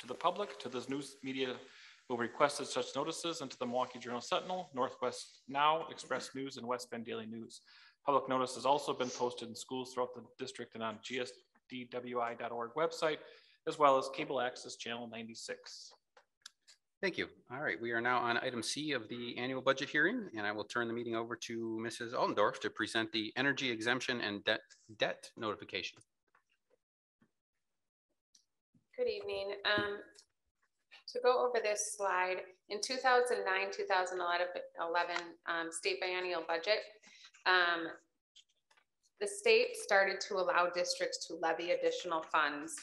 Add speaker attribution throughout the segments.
Speaker 1: to the public. To the news media who requested such notices, and to the Milwaukee Journal Sentinel, Northwest Now, Express News, and West Bend Daily News. Public notice has also been posted in schools throughout the district and on gsdwi.org website, as well as cable access channel 96.
Speaker 2: Thank you. All right, we are now on item C of the annual budget hearing, and I will turn the meeting over to Mrs. Altendorf to present the energy exemption and debt notification.
Speaker 3: Good evening. To go over this slide, in 2009-2011 state biennial budget, the state started to allow districts to levy additional funds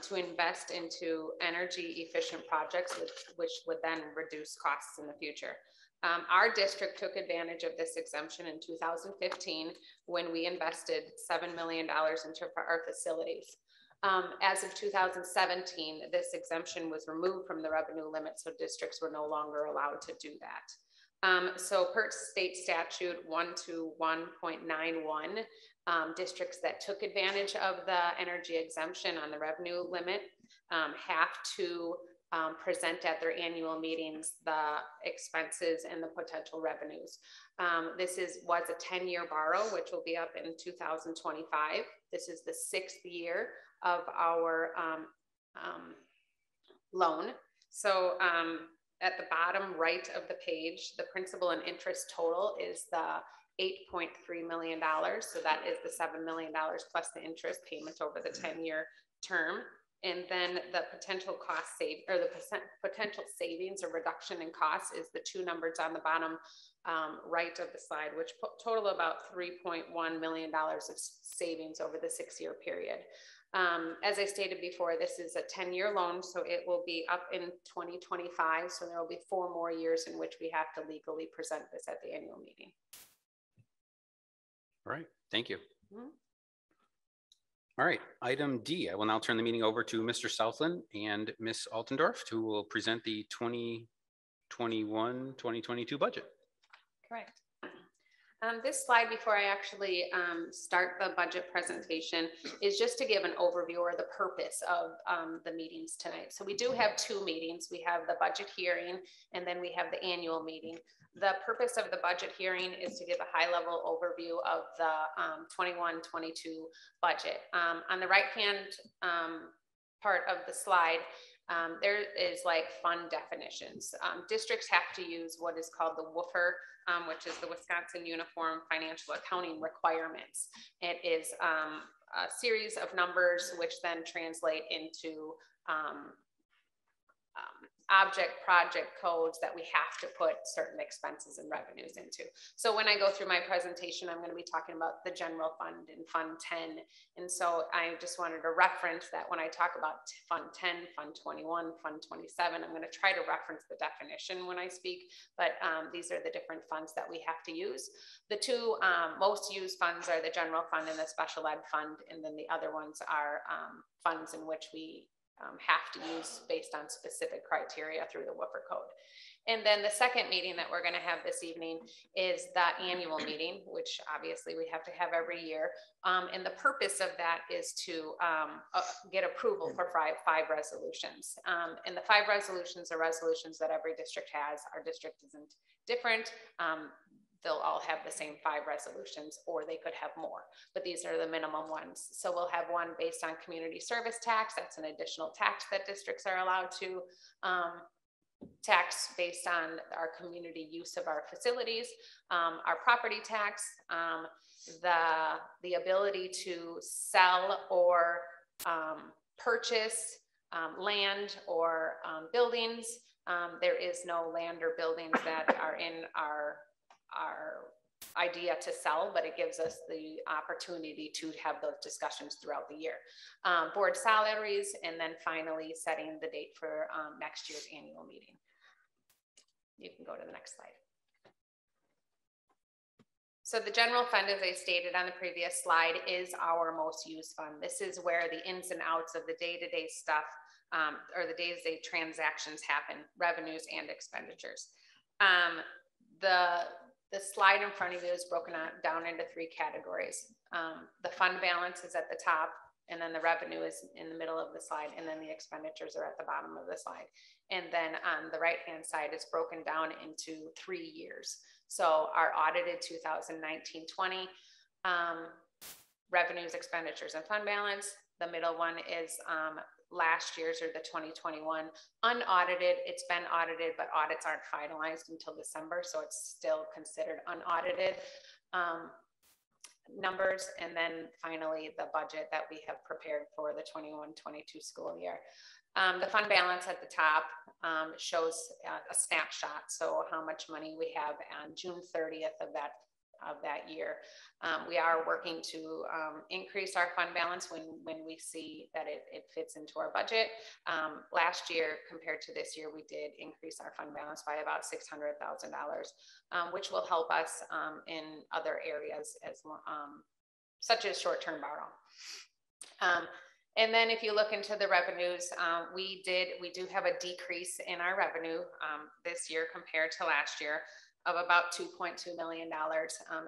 Speaker 3: to invest into energy efficient projects, which would then reduce costs in the future. Our district took advantage of this exemption in 2015 when we invested $7 million into our facilities. As of 2017, this exemption was removed from the revenue limit, so districts were no longer allowed to do that. So per state statute 121.91, districts that took advantage of the energy exemption on the revenue limit have to present at their annual meetings the expenses and the potential revenues. This was a 10-year borrow, which will be up in 2025. This is the 6th year of our loan. So at the bottom right of the page, the principal and interest total is the $8.3 million. So that is the $7 million plus the interest payment over the 10-year term. And then the potential cost save, or the potential savings or reduction in costs is the two numbers on the bottom right of the slide, which total about $3.1 million of savings over the 6-year period. As I stated before, this is a 10-year loan, so it will be up in 2025. So there will be 4 more years in which we have to legally present this at the annual meeting.
Speaker 2: All right, thank you. Mm-hmm. All right, item D, I will now turn the meeting over to Mr. Southland and Ms. Altendorf, who will present the 2021-2022 budget.
Speaker 3: Correct. This slide, before I actually start the budget presentation, is just to give an overview or the purpose of the meetings tonight. So we do have 2 meetings. We have the budget hearing, and then we have the annual meeting. The purpose of the budget hearing is to give a high-level overview of the 21-22 budget. On the right-hand part of the slide, there is like fund definitions. Districts have to use what is called the WUFR, which is the Wisconsin Uniform Financial Accounting Requirements. It is a series of numbers which then translate into object project codes that we have to put certain expenses and revenues into. So when I go through my presentation, I'm going to be talking about the general fund and Fund 10. And so I just wanted to reference that when I talk about Fund 10, Fund 21, Fund 27, I'm going to try to reference the definition when I speak, but these are the different funds that we have to use. The 2 most used funds are the general fund and the special ed fund, and then the other ones are funds in which we have to use based on specific criteria through the WUFR code. And then the second meeting that we're going to have this evening is the annual meeting, which obviously we have to have every year. And the purpose of that is to get approval for 5 resolutions. And the 5 resolutions are resolutions that every district has. Our district isn't different. They'll all have the same 5 resolutions, or they could have more, but these are the minimum ones. So we'll have one based on community service tax. That's an additional tax that districts are allowed to tax based on our community use of our facilities, our property tax, the ability to sell or purchase land or buildings. There is no land or buildings that are in our idea to sell, but it gives us the opportunity to have those discussions throughout the year. Board salaries, and then finally setting the date for next year's annual meeting. You can go to the next slide. So the general fund, as I stated on the previous slide, is our most used fund. This is where the ins and outs of the day-to-day stuff or the day-to-day transactions happen, revenues and expenditures. The slide in front of you is broken down into 3 categories. The fund balance is at the top. and then the revenue is in the middle of the slide, and then the expenditures are at the bottom of the slide. And then on the right-hand side, it's broken down into 3 years. So our audited 2019-20 revenues, expenditures, and fund balance. The middle one is last year's, or the 2021 unaudited. It's been audited, but audits aren't finalized until December, so it's still considered unaudited numbers. And then finally, the budget that we have prepared for the 21-22 school year. The fund balance at the top shows a snapshot, so how much money we have on June 30th of that year. We are working to increase our fund balance when we see that it fits into our budget. Last year compared to this year, we did increase our fund balance by about $600,000, which will help us in other areas as such as short-term borrow. And then if you look into the revenues, we do have a decrease in our revenue this year compared to last year of about $2.2 million.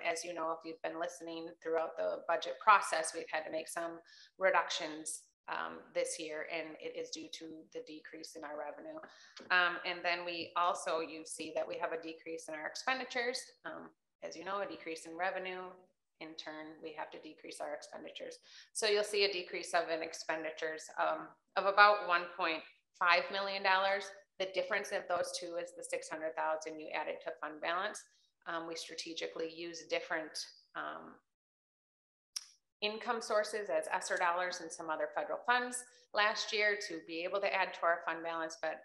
Speaker 3: As you know, if you've been listening throughout the budget process, we've had to make some reductions this year, and it is due to the decrease in our revenue. And then you see that we have a decrease in our expenditures. As you know, a decrease in revenue. In turn, we have to decrease our expenditures. So you'll see a decrease of expenditures of about $1.5 million. The difference of those two is the $600,000 you added to fund balance. We strategically use different income sources as ESSER dollars and some other federal funds last year to be able to add to our fund balance, but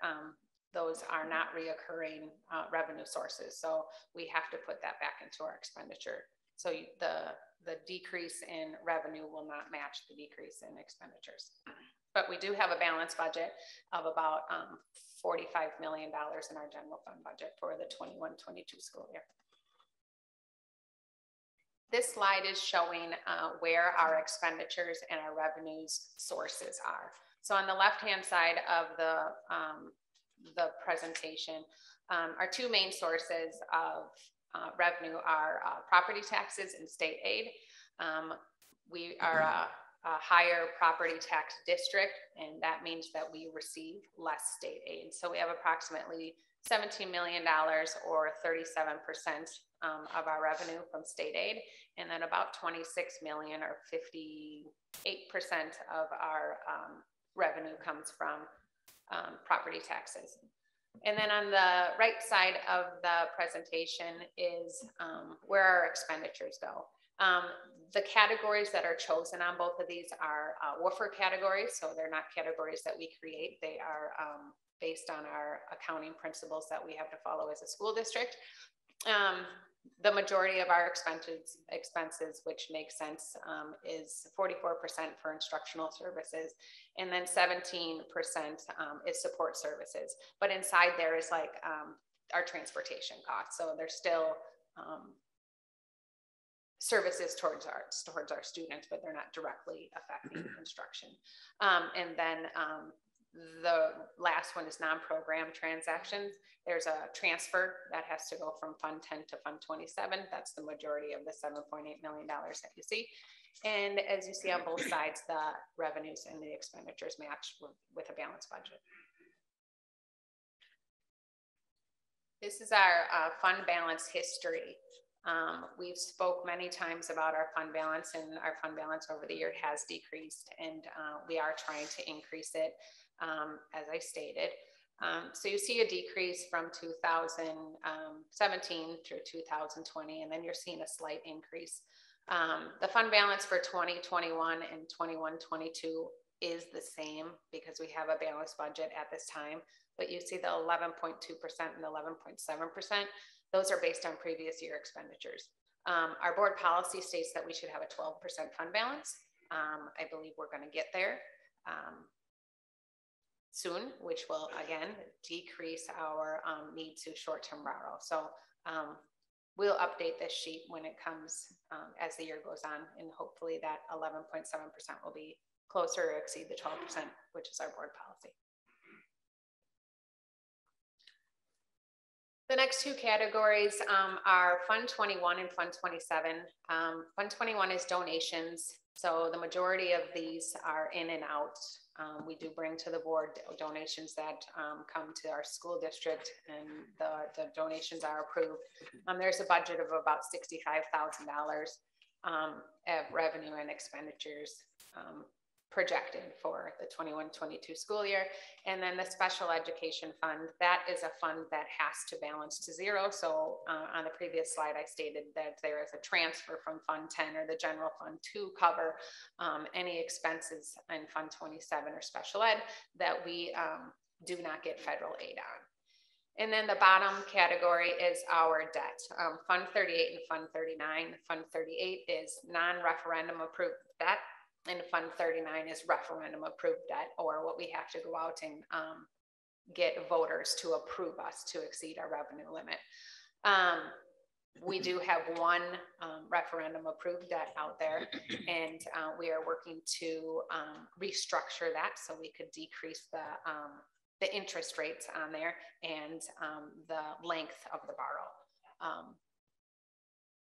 Speaker 3: those are not reoccurring revenue sources. So we have to put that back into our expenditure. So the decrease in revenue will not match the decrease in expenditures. But we do have a balanced budget of about $45 million in our general fund budget for the 21-22 school year. This slide is showing where our expenditures and our revenues sources are. So on the left-hand side of the presentation, our two main sources of revenue are property taxes and state aid. We are a higher property tax district, and that means that we receive less state aid. So we have approximately $17 million or 37% of our revenue from state aid, and then about 26 million or 58% of our revenue comes from property taxes. And then on the right side of the presentation is where our expenditures go. The categories that are chosen on both of these are WOFR categories, so they're not categories that we create. They are based on our accounting principles that we have to follow as a school district. The majority of our expenses, which makes sense, is 44% for instructional services, and then 17% is support services. But inside there is like our transportation costs. So there's still services towards our students, but they're not directly affecting instruction. And then the last one is non-program transactions. There's a transfer that has to go from Fund 10 to Fund 27. That's the majority of the $7.8 million that you see. And as you see on both sides, the revenues and the expenditures match with a balanced budget. This is our fund balance history. We've spoke many times about our fund balance, and our fund balance over the year has decreased, and we are trying to increase it, as I stated. So you see a decrease from 2017 through 2020, and then you're seeing a slight increase. The fund balance for 2021 and 21-22 is the same because we have a balanced budget at this time, but you see the 11.2% and 11.7%. Those are based on previous year expenditures. Our board policy states that we should have a 12% fund balance. I believe we're going to get there soon, which will again decrease our need to short-term borrow. So we'll update this sheet when it comes as the year goes on, and hopefully that 11.7% will be closer or exceed the 12%, which is our board policy. The next two categories are Fund 21 and Fund 27. Fund 21 is donations, So the majority of these are in and out. We do bring to the board donations that come to our school district, and the donations are approved. There's a budget of about $65,000 of revenue and expenditures projected for the 21-22 school year. And then the special education fund, that is a fund that has to balance to zero. So on the previous slide, I stated that there is a transfer from Fund 10 or the general fund to cover any expenses in Fund 27 or special ed that we do not get federal aid on. And then the bottom category is our debt. Fund 38 and Fund 39. Fund 38 is non-referendum approved debt, and Fund 39 is referendum approved debt, or what we have to go out and get voters to approve us to exceed our revenue limit. We do have one referendum approved debt out there, and we are working to restructure that so we could decrease the interest rates on there and the length of the borrow.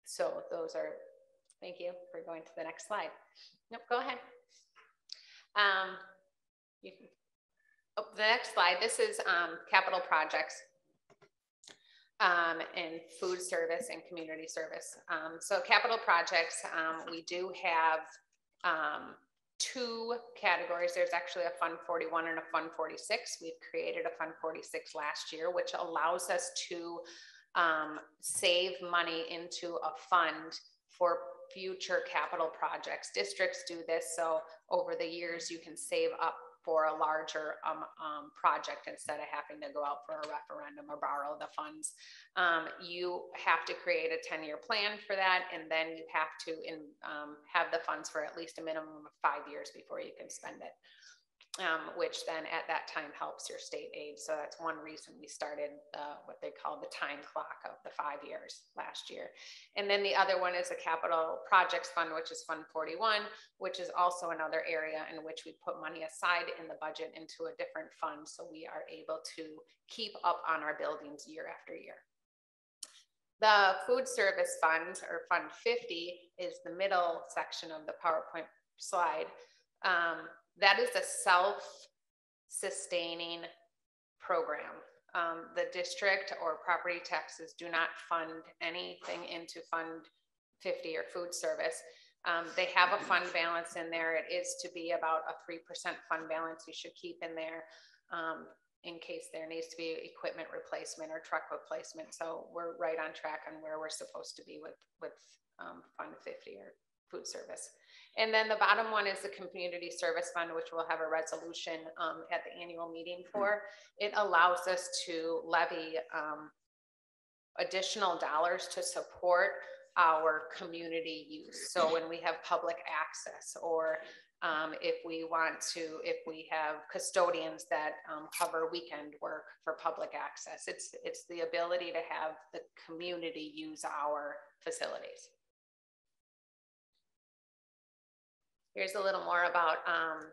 Speaker 3: So those are, thank you for going to the next slide. Nope, go ahead. The next slide, this is capital projects and food service and community service. So capital projects, we do have two categories. There's actually a Fund 41 and a Fund 46. We've created a Fund 46 last year, which allows us to save money into a fund for future capital projects. Districts do this, so over the years you can save up for a larger project instead of having to go out for a referendum or borrow the funds. You have to create a 10-year plan for that, and then you have to have the funds for at least a minimum of 5 years before you can spend it, which then at that time helps your state aid. So that's one reason we started what they call the time clock of the 5 years last year. And then the other one is a capital projects fund, which is Fund 41, which is also another area in which we put money aside in the budget into a different fund, so we are able to keep up on our buildings year after year. The food service fund, or Fund 50, is the middle section of the PowerPoint slide. That is a self-sustaining program. The district or property taxes do not fund anything into Fund 50 or food service. They have a fund balance in there. It is to be about a 3% fund balance you should keep in there in case there needs to be equipment replacement or truck replacement. So we're right on track on where we're supposed to be with Fund 50 or food service. And then the bottom one is the community service fund, which we'll have a resolution at the annual meeting for. It allows us to levy additional dollars to support our community use. So when we have public access, or if we have custodians that cover weekend work for public access, it's the ability to have the community use our facilities. Here's a little more about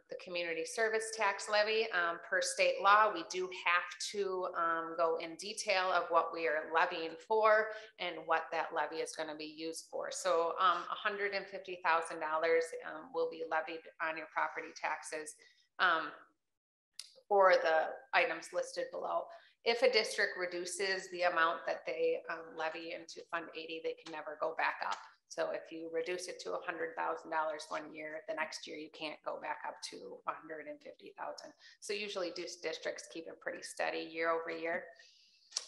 Speaker 3: the community service tax levy. Per state law, we do have to go in detail of what we are levying for and what that levy is going to be used for. So $150,000 will be levied on your property taxes for the items listed below. If a district reduces the amount that they levy into Fund 80, they can never go back up. So if you reduce it to $100,000 one year, the next year you can't go back up to $150,000. So usually districts keep it pretty steady year over year.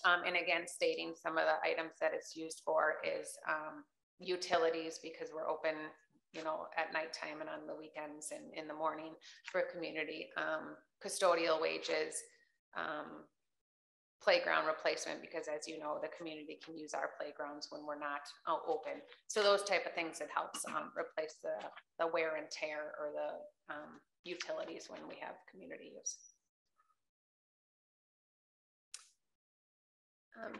Speaker 3: And again, stating some of the items that it's used for is utilities, because we're open, at nighttime and on the weekends and in the morning for community, custodial wages, playground replacement, because as you know, the community can use our playgrounds when we're not open. So those type of things that helps replace the wear and tear or the utilities when we have community use.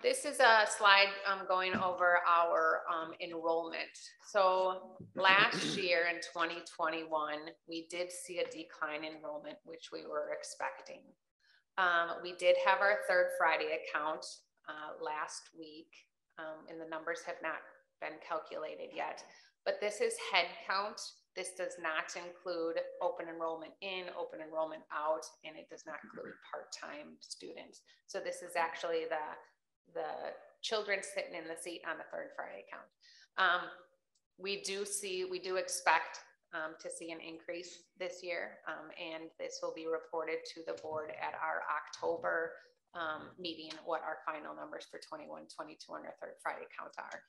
Speaker 3: This is a slide going over our enrollment. So last year in 2021, we did see a decline in enrollment, which we were expecting. We did have our third Friday account last week, and the numbers have not been calculated yet, but this is head count This does not include open enrollment in, open enrollment out, and it does not include part-time students. So this is actually the children sitting in the seat on the third Friday count. We do expect to see an increase this year, and this will be reported to the board at our October meeting, what our final numbers for 21, 22 on our third Friday count are.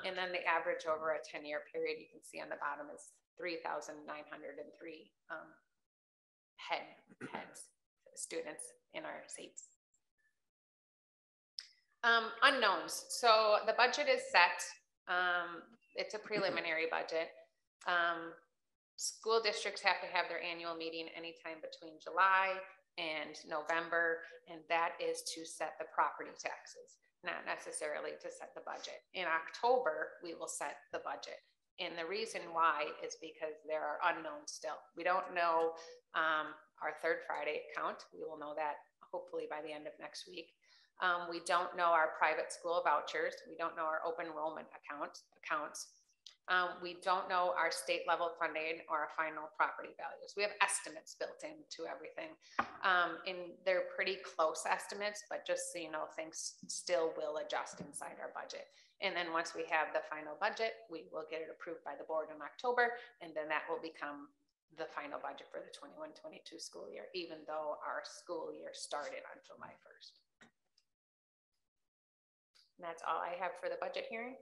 Speaker 3: And then the average over a 10-year period, you can see on the bottom, is 3,903 heads, students in our seats. Unknowns. So the budget is set. It's a preliminary budget. School districts have to have their annual meeting anytime between July and November, and that is to set the property taxes, not necessarily to set the budget. In October, we will set the budget. And the reason why is because there are unknowns still. We don't know our third Friday count. We will know that hopefully by the end of next week. We don't know our private school vouchers. We don't know our open enrollment accounts. We don't know our state level funding or our final property values. We have estimates built into everything. And they're pretty close estimates, but just so you know, things still will adjust inside our budget. And then once we have the final budget, we will get it approved by the board in October, and then that will become the final budget for the 21-22 school year, even though our school year started on July 1st. And that's all I have for the budget hearing.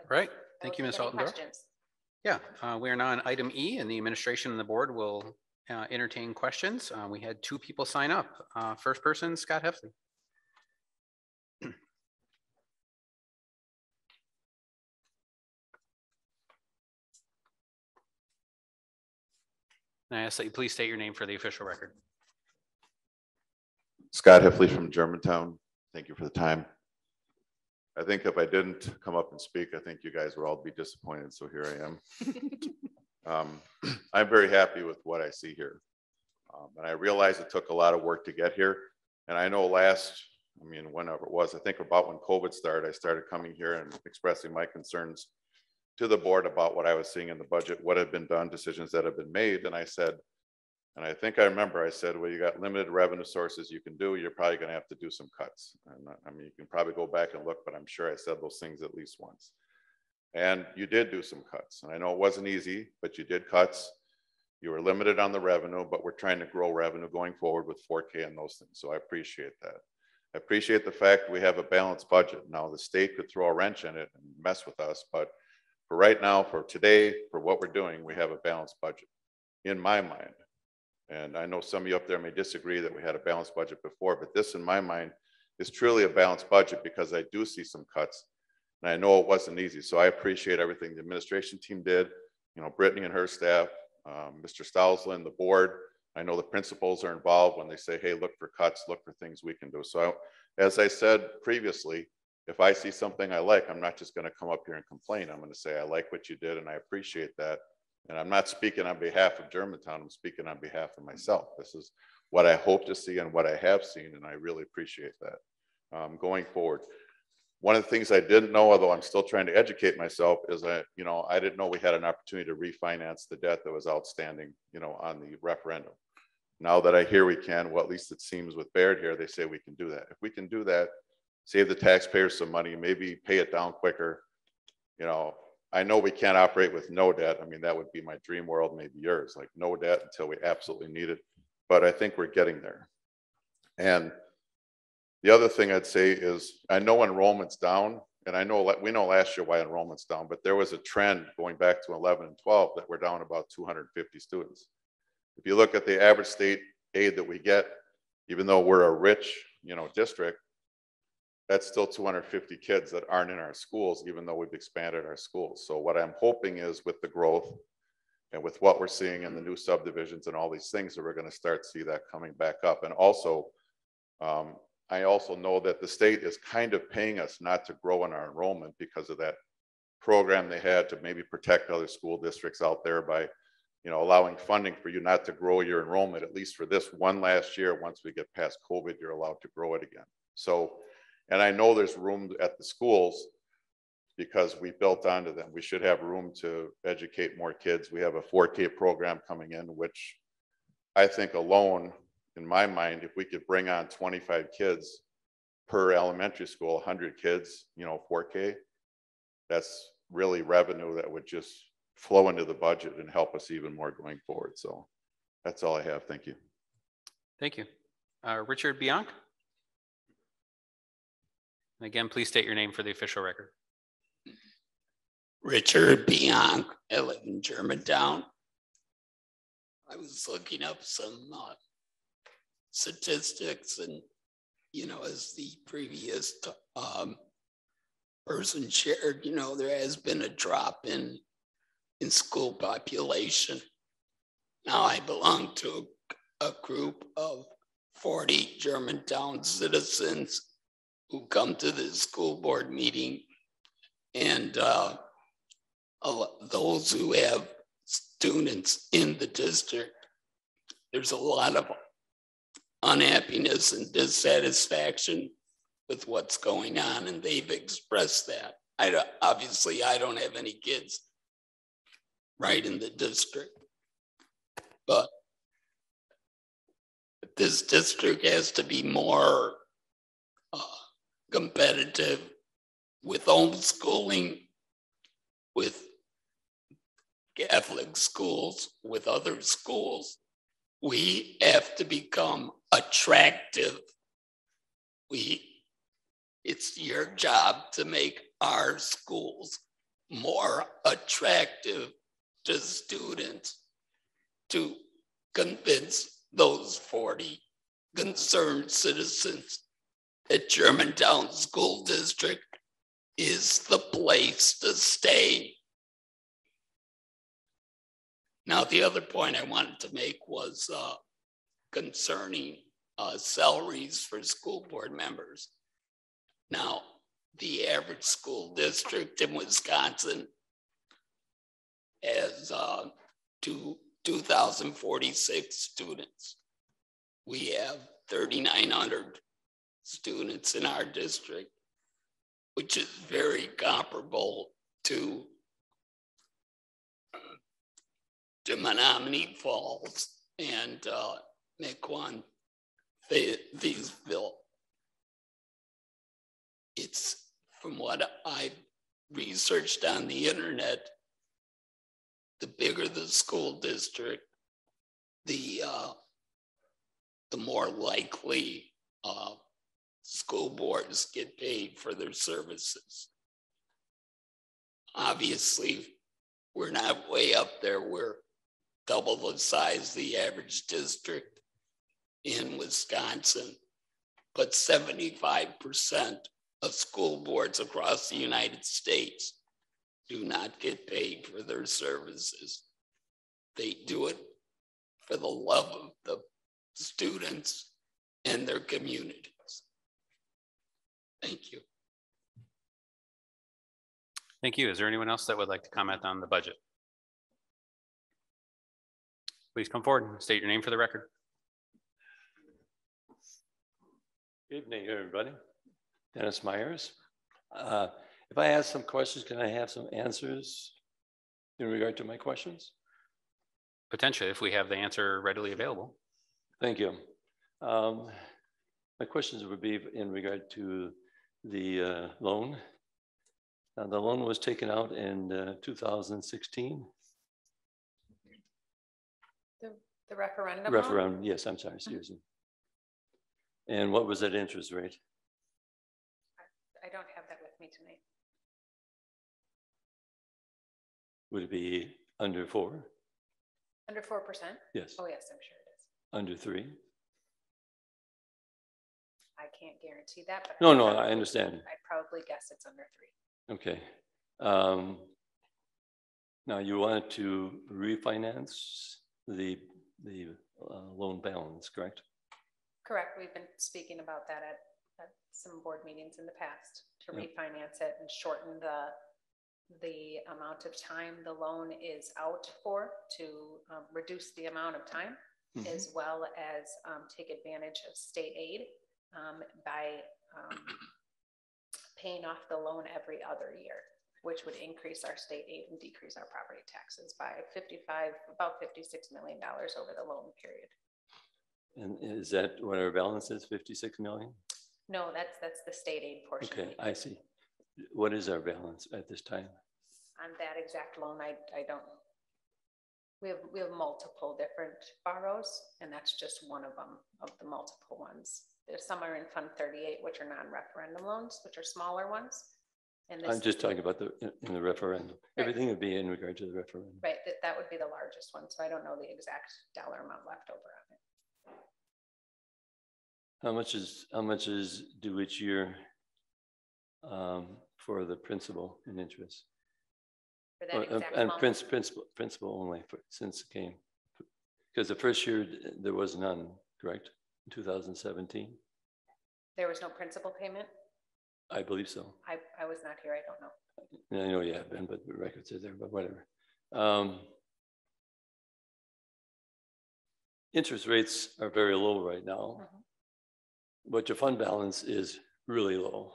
Speaker 2: Right. Thank you, Ms. Altendorf.
Speaker 3: Questions?
Speaker 2: Yeah, we are now on item E, and the administration and the board will entertain questions. We had 2 people sign up. First person, Scott Hefley. And I ask that you please state your name for the official record.
Speaker 4: Scott Hefley from Germantown. Thank you for the time. I think if I didn't come up and speak, I think you guys would all be disappointed. So here I am. I'm very happy with what I see here. And I realize it took a lot of work to get here. And I know whenever it was, I think about when COVID started, I started coming here and expressing my concerns to the board about what I was seeing in the budget, what had been done, decisions that have been made. And I said, and I think I remember I said, well, you got limited revenue sources you can do, you're probably going to have to do some cuts. And I mean, you can probably go back and look, but I'm sure I said those things at least once. And you did do some cuts. And I know it wasn't easy, but you did cuts. You were limited on the revenue, but we're trying to grow revenue going forward with 4K and those things. So I appreciate that. I appreciate the fact we have a balanced budget. Now the state could throw a wrench in it and mess with us, but for right now, for today, for what we're doing, we have a balanced budget in my mind. And I know some of you up there may disagree that we had a balanced budget before, but this in my mind is truly a balanced budget because I do see some cuts and I know it wasn't easy. So I appreciate everything the administration team did, Brittany and her staff, Mr. Stouslin, the board. I know the principals are involved when they say, hey, look for cuts, look for things we can do. So as I said previously, if I see something I like, I'm not just going to come up here and complain. I'm going to say, I like what you did and I appreciate that. And I'm not speaking on behalf of Germantown, I'm speaking on behalf of myself. This is what I hope to see and what I have seen, and I really appreciate that going forward. One of the things I didn't know, although I'm still trying to educate myself, is that, I didn't know we had an opportunity to refinance the debt that was outstanding, on the referendum. Now that I hear we can, well, at least it seems with Baird here, they say we can do that. If we can do that, save the taxpayers some money, maybe pay it down quicker, I know we can't operate with no debt. I mean, that would be my dream world, maybe yours, like no debt until we absolutely need it. But I think we're getting there. And the other thing I'd say is, I know enrollment's down, and I know we know last year why enrollment's down, but there was a trend going back to 11 and 12 that we're down about 250 students. If you look at the average state aid that we get, even though we're a rich, district, that's still 250 kids that aren't in our schools, even though we've expanded our schools. So what I'm hoping is with the growth and with what we're seeing in the new subdivisions and all these things, that we're going to start to see that coming back up. And also, I also know that the state is kind of paying us not to grow in our enrollment because of that program they had to maybe protect other school districts out there by, allowing funding for you not to grow your enrollment, at least for this one last year. Once we get past COVID, you're allowed to grow it again. So, and I know there's room at the schools because we built onto them. We should have room to educate more kids. We have a 4K program coming in, which I think alone, in my mind, if we could bring on 25 kids per elementary school, 100 kids, 4K, that's really revenue that would just flow into the budget and help us even more going forward. So that's all I have. Thank you.
Speaker 2: Thank you. Richard Bianc. Again, please state your name for the official record.
Speaker 5: Richard Bianc. I live in Germantown. I was looking up some statistics, and as the previous person shared, there has been a drop in school population. Now I belong to a group of 40 Germantown citizens who come to the school board meeting, and those who have students in the district, there's a lot of unhappiness and dissatisfaction with what's going on, and they've expressed that. Obviously, I don't have any kids right in the district, but this district has to be more competitive with homeschooling, with Catholic schools, with other schools. We have to become attractive. It's your job to make our schools more attractive to students, to convince those 40 concerned citizens that Germantown School District is the place to stay. Now, the other point I wanted to make was concerning salaries for school board members. Now, the average school district in Wisconsin has 2,046 students. We have 3,900 students in our district, which is very comparable to Menominee Falls and Mequon, Fayetteville. It's, from what I've researched on the internet, the bigger the school district, the more likely school boards get paid for their services. Obviously, we're not way up there. We're double the size of the average district in Wisconsin, but 75% of school boards across the United States do not get paid for their services. They do it for the love of the students and their communities. Thank you.
Speaker 2: Thank you. Is there anyone else that would like to comment on the budget? Please come forward and state your name for the record.
Speaker 6: Good evening, everybody. Dennis Myers. If I ask some questions, can I have some answers in regard to my questions?
Speaker 2: Potentially, if we have the answer readily available.
Speaker 6: Thank you. My questions would be in regard to the loan. The loan was taken out in 2016.
Speaker 3: The referendum?
Speaker 6: Referendum, yes, I'm sorry, excuse me. And what was that interest rate?
Speaker 3: I don't have that with me tonight.
Speaker 6: Would it be under 4?
Speaker 3: Under 4%?
Speaker 6: Yes.
Speaker 3: Oh, yes, I'm sure it is.
Speaker 6: Under 3?
Speaker 3: I can't guarantee that, but
Speaker 6: No, I understand.
Speaker 3: I'd probably guess it's under 3.
Speaker 6: Okay. Now you wanted to refinance the loan balance, correct?
Speaker 3: Correct. We've been speaking about that at some board meetings in the past to refinance it and shorten the amount of time the loan is out for, to reduce the amount of time, as well as take advantage of state aid by paying off the loan every other year. which would increase our state aid and decrease our property taxes by about $56 million over the loan period.
Speaker 6: And is that what our balance is, 56 million?
Speaker 3: No, that's the state aid portion.
Speaker 6: Okay, I see. What is our balance at this time?
Speaker 3: On that exact loan, I don't, we have multiple different borrows, and that's just one of them, of the multiple ones. There's some are in Fund 38, which are non-referendum loans, which are smaller ones. And this,
Speaker 6: I'm just talking about in the referendum.
Speaker 3: Right.
Speaker 6: Everything would be in regard to the referendum.
Speaker 3: right, that would be the largest one, so I don't know the exact dollar amount left over on it.
Speaker 6: How much is due each year for the principal and interest?
Speaker 3: For that exact
Speaker 6: And
Speaker 3: amount.
Speaker 6: principal only since it came. Because the first year there was none, correct? In 2017?
Speaker 3: There was no principal payment?
Speaker 6: I believe so.
Speaker 3: I was not here, I don't know.
Speaker 6: I know you have been, but the records are there, but whatever. Interest rates are very low right now, but your fund balance is really low.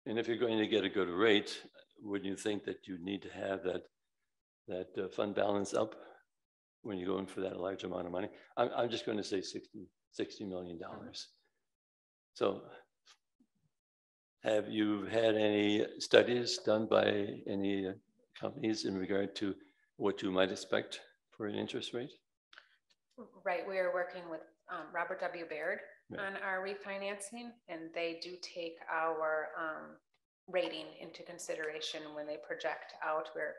Speaker 6: And if you're going to get a good rate, wouldn't you think that you need to have that fund balance up when you go in for that large amount of money? I'm just going to say $60 million. So have you had any studies done by any companies in regard to what you might expect for an interest rate?
Speaker 3: Right, we are working with Robert W. Baird
Speaker 6: Right.
Speaker 3: on our refinancing, and they do take our rating into consideration when they project out. We're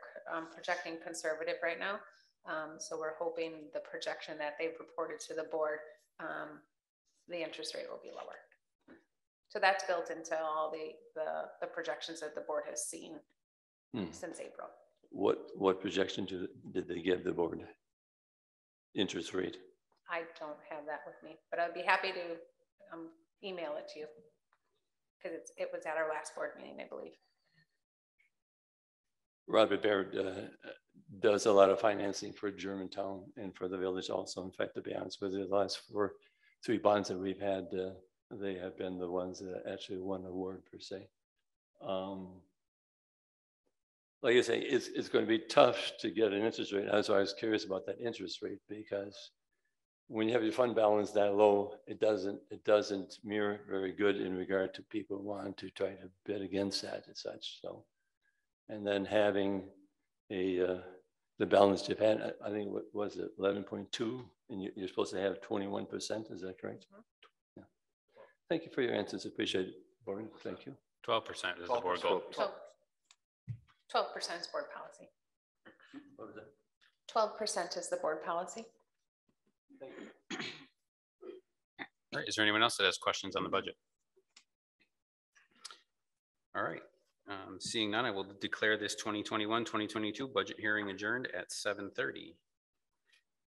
Speaker 3: projecting conservative right now. So we're hoping the projection that they've reported to the board, the interest rate will be lower. So that's built into all the projections that the board has seen since April.
Speaker 6: What projection did they give the board? Interest rate?
Speaker 3: I don't have that with me, but I'd be happy to email it to you, because it was at our last board meeting, I believe.
Speaker 6: Robert Baird does a lot of financing for Germantown and for the village also. In fact, to be honest with you, the last three bonds that we've had, they have been the ones that actually won the award per se. Like I say, it's going to be tough to get an interest rate. That's why I was curious about that interest rate, because when you have your fund balance that low, it doesn't mirror very good in regard to people wanting to try to bid against that and such. So, and then having the balance you've had, I think what was it, 11.2, and you're supposed to have 21%. Is that correct? Yeah. Thank you for your answers. Appreciate it, board. Thank you.
Speaker 2: 12% is the board goal.
Speaker 3: 12% is board policy.
Speaker 6: What was that?
Speaker 3: 12% is the board policy.
Speaker 6: Thank you.
Speaker 2: All right, is there anyone else that has questions on the budget? All right, seeing none, I will declare this 2021-2022 budget hearing adjourned at 7:30.